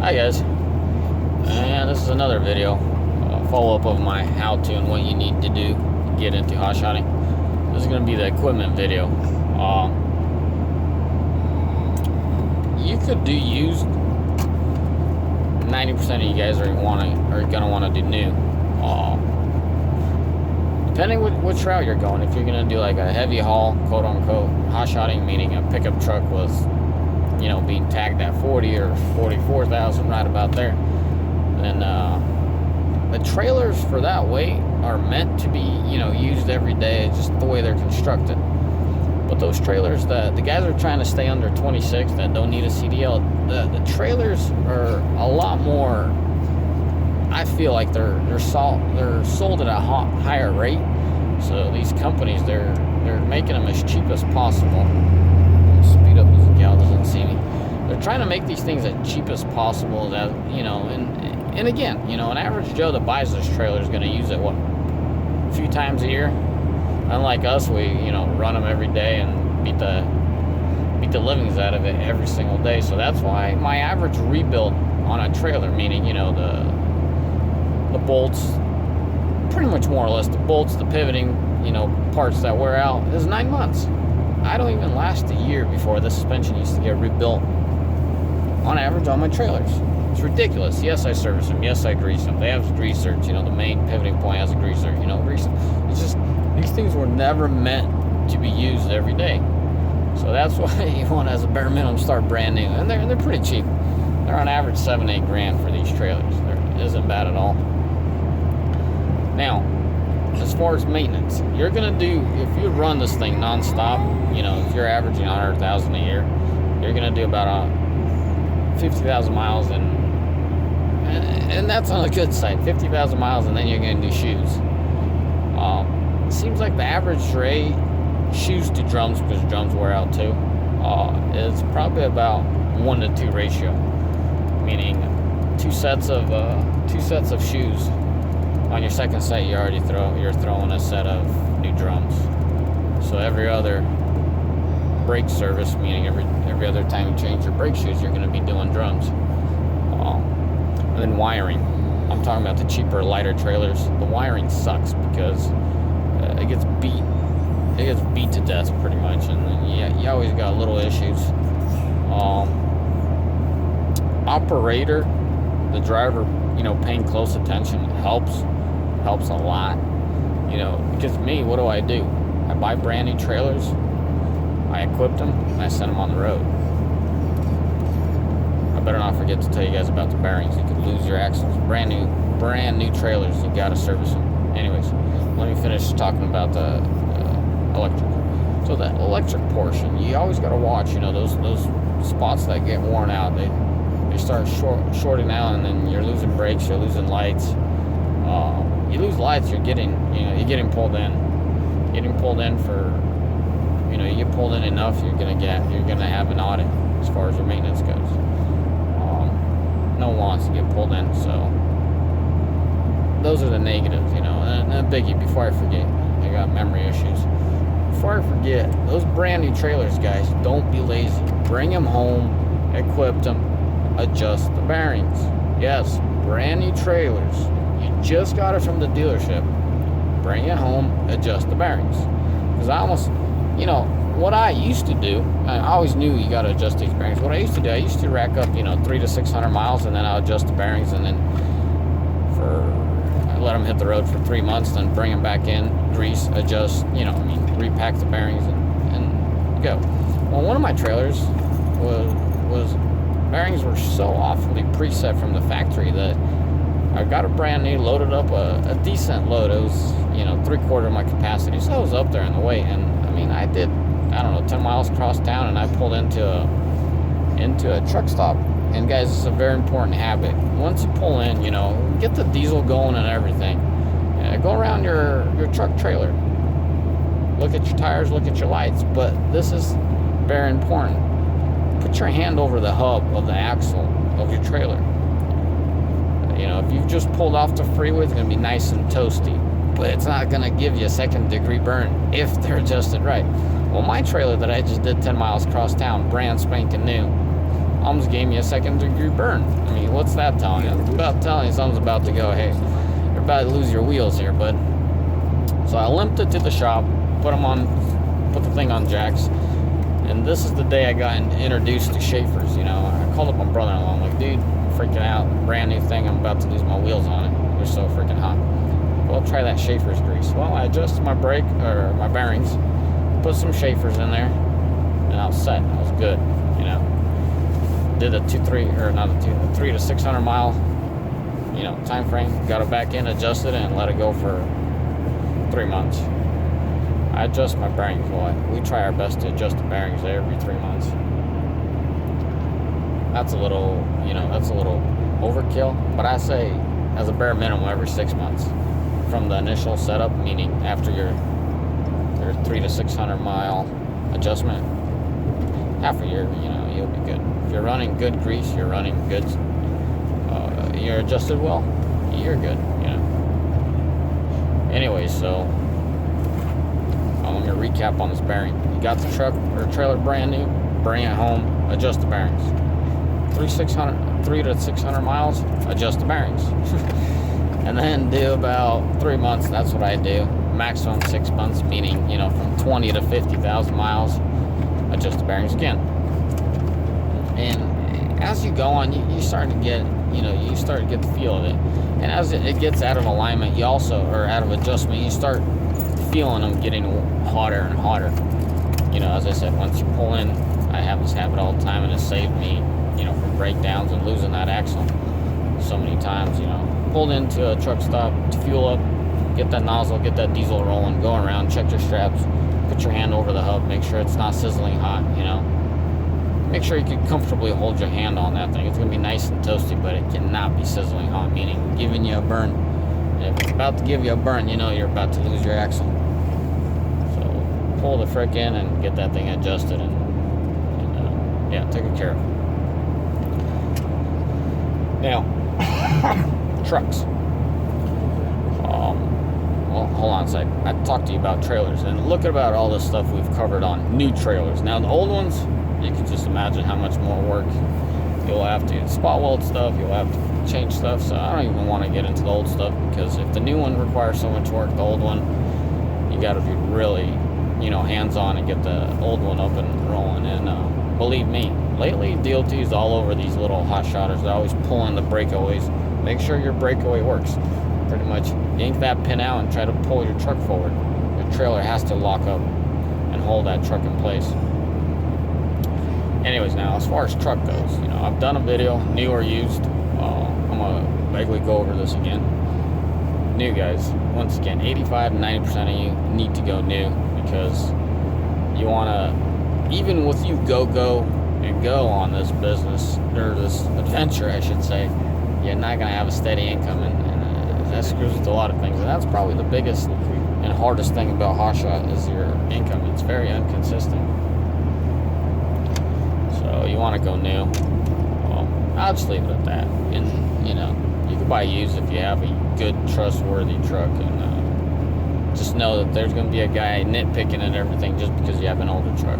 Hi guys, and this is another video, follow-up of my how-to and what you need to do to get into hotshotting. This is going to be the equipment video. You could do used. 90% of you guys are going to want to do new. Depending which route you're going, if you're going to do like a heavy haul, quote-unquote, hotshotting, meaning a pickup truck with, being tagged at 40 or 44,000, right about there, then the trailers for that weight are meant to be, used every day, just the way they're constructed. But those trailers, the guys are trying to stay under 26 that don't need a CDL, the trailers are a lot more, I feel like they're sold at a higher rate. So these companies, they're making them as cheap as possible. I'll speed up as the gal doesn't see me. They're trying to make these things as cheap as possible. That and again, an average Joe that buys this trailer is going to use it a few times a year. Unlike us, we run them every day and beat the livings out of it every single day. So that's why my average rebuild on a trailer, meaning the bolts, pretty much more or less the bolts, the pivoting, parts that wear out, is 9 months. I don't even last a year before the suspension used to get rebuilt on average on my trailers. It's ridiculous. Yes, I service them. Yes, I grease them. They have grease certs. The main pivoting point has a grease cert. Grease them. It's just, these things were never meant to be used every day. So that's why you want to, as a bare minimum, start brand new. And they're pretty cheap. They're on average $7-8 grand for these trailers. It isn't bad at all. Now, as far as maintenance, you're going to do, if you run this thing nonstop, if you're averaging 100,000 a year, you're going to do about 50,000 miles, and that's on a good side, 50,000 miles, and then you're going to do shoes. It seems like the average rate, shoes to drums, because drums wear out too, is probably about 1-to-2 ratio, meaning two sets of shoes. On your second set, you're throwing a set of new drums. So every other brake service, meaning every other time you change your brake shoes, you're going to be doing drums. And then wiring. I'm talking about the cheaper, lighter trailers. The wiring sucks because it gets beat to death pretty much, and you always got little issues. Operator, the driver, paying close attention helps a lot. Because me, what do? I buy brand new trailers, I equip them, and I send them on the road. I better not forget to tell you guys about the bearings. You could lose your axles. Brand new trailers, you gotta service them. Anyways, let me finish talking about the electric. So the electric portion, you always gotta watch. Those spots that get worn out, they start shorting out, and then you're losing brakes, you're losing lights. You lose lights, you're getting pulled in. Getting pulled in for, you get pulled in enough, you're gonna have an audit as far as your maintenance goes. No one wants to get pulled in, so those are the negatives, And a biggie, before I forget, I got memory issues. Before I forget, those brand new trailers, guys, don't be lazy. Bring them home, equip them, adjust the bearings. Yes, brand new trailers. You just got it from the dealership. Bring it home, adjust the bearings. Because I almost, what I used to do, I always knew you got to adjust these bearings. What I used to do, I used to rack up, 300 to 600 miles, and then I'll adjust the bearings, and then I let them hit the road for 3 months, then bring them back in, grease, adjust, repack the bearings, and go. Well, one of my trailers was bearings were so awfully preset from the factory that I got a brand new, loaded up a decent load. It was, 3/4 of my capacity, so I was up there in the weight. And I did, 10 miles across town, and I pulled into a truck stop. And guys, it's a very important habit. Once you pull in, get the diesel going and everything. Go around your truck trailer. Look at your tires, look at your lights. But this is very important. Put your hand over the hub of the axle of your trailer. If you've just pulled off the freeway, it's going to be nice and toasty. But it's not going to give you a second-degree burn if they're adjusted right. Well, my trailer that I just did 10 miles across town, brand spanking new, almost gave me a second-degree burn. I mean, what's that telling you? It's about telling you something's about to go, hey, you're about to lose your wheels here, bud. So I limped it to the shop, put the thing on jacks, and this is the day I got introduced to Schaefer's. You know, I called up my brother-in-law. I'm like, dude, I'm freaking out, brand new thing. I'm about to lose my wheels on it. They're so freaking hot. Well, try that Schaefer's grease. Well, I adjusted my brake or my bearings, put some Schaefer's in there, and I was set. I was good. You know, did a 3 to 600 mile, you know, time frame. Got it back in, adjusted it, and let it go for 3 months. I adjust my bearings. Well, we try our best to adjust the bearings every 3 months. That's a little, you know, that's a little overkill. But I say, as a bare minimum, every 6 months from the initial setup, meaning after your 3 to 600 mile adjustment, half a year, you know, you'll be good. If you're running good grease, you're running good, you're adjusted well, you're good, you know. Anyways, so I'm gonna recap on this bearing. You got the truck or trailer brand new, bring it home, adjust the bearings. 3 to 600 miles, adjust the bearings. And then do about 3 months. That's what I do. Maximum 6 months, meaning, you know, from 20 to 50,000 miles, adjust the bearings again. And as you go on, you start to get, you know, you start to get the feel of it. And as it gets out of alignment, you also, or out of adjustment, you start feeling them getting hotter and hotter. You know, as I said, once you pull in, I have this habit all the time, and it saved me, you know, from breakdowns and losing that axle so many times. You know, pulled into a truck stop to fuel up, get that nozzle, get that diesel rolling, go around, check your straps, put your hand over the hub, make sure it's not sizzling hot. You know, make sure you can comfortably hold your hand on that thing. It's gonna be nice and toasty, but it cannot be sizzling hot, meaning giving you a burn. And if it's about to give you a burn, you know you're about to lose your axle. So pull the frick in and get that thing adjusted, and yeah, take good care of it. Now, trucks. Well, hold on a sec. I talked to you about trailers, and look about all this stuff we've covered on new trailers. Now, the old ones, you can just imagine how much more work you'll have to spot weld stuff. You'll have to change stuff. So I don't even want to get into the old stuff, because if the new one requires so much work, the old one, you got to be really, you know, hands-on and get the old one up and rolling. And believe me, lately DOT's all over these little Hotshotters. They're always pulling the breakaways. Make sure your breakaway works. Pretty much yank that pin out and try to pull your truck forward. Your trailer has to lock up and hold that truck in place. Anyways, now as far as truck goes, you know, I've done a video, new or used. I'm gonna vaguely go over this again. New, guys, once again, 85 to 90% of you need to go new, because you wanna, even with you go on this business, or this adventure, I should say, you're not gonna have a steady income, and that screws with a lot of things. And that's probably the biggest and hardest thing about Hotshot is your income. It's very inconsistent. So you want to go new. Well, I'll just leave it at that. And you know, you can buy used if you have a good, trustworthy truck, and just know that there's going to be a guy nitpicking at everything just because you have an older truck.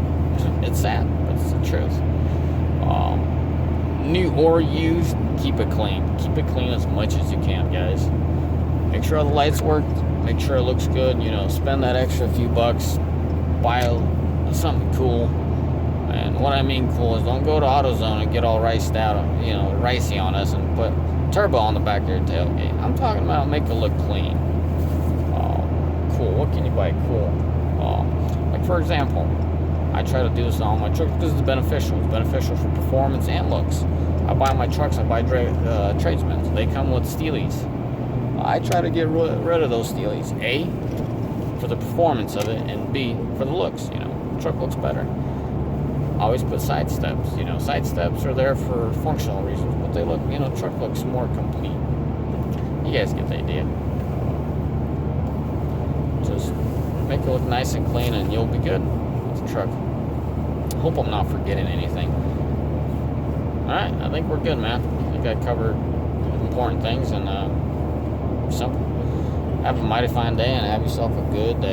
It's sad, but it's the truth. New or used, keep it clean. Keep it clean as much as you can, guys. Make sure all the lights work. Make sure it looks good. You know, spend that extra few bucks. Buy something cool. And what I mean cool is, don't go to AutoZone and get all riced out, you know, ricey on us and put turbo on the back of your tailgate. I'm talking about make it look clean. Cool. What can you buy cool? Like, for example, I try to do this on all my trucks because it's beneficial. It's beneficial for performance and looks. I buy my trucks, I buy tradesmen. They come with Steelies. I try to get rid of those Steelies. A, for the performance of it, and B, for the looks. You know, the truck looks better. I always put side steps. You know, side steps are there for functional reasons, but they look, you know, truck looks more complete. You guys get the idea. Just make it look nice and clean, and you'll be good with the truck. Hope I'm not forgetting anything. Alright, I think we're good, man. I think I covered important things, and simple. Have a mighty fine day, and have yourself a good day.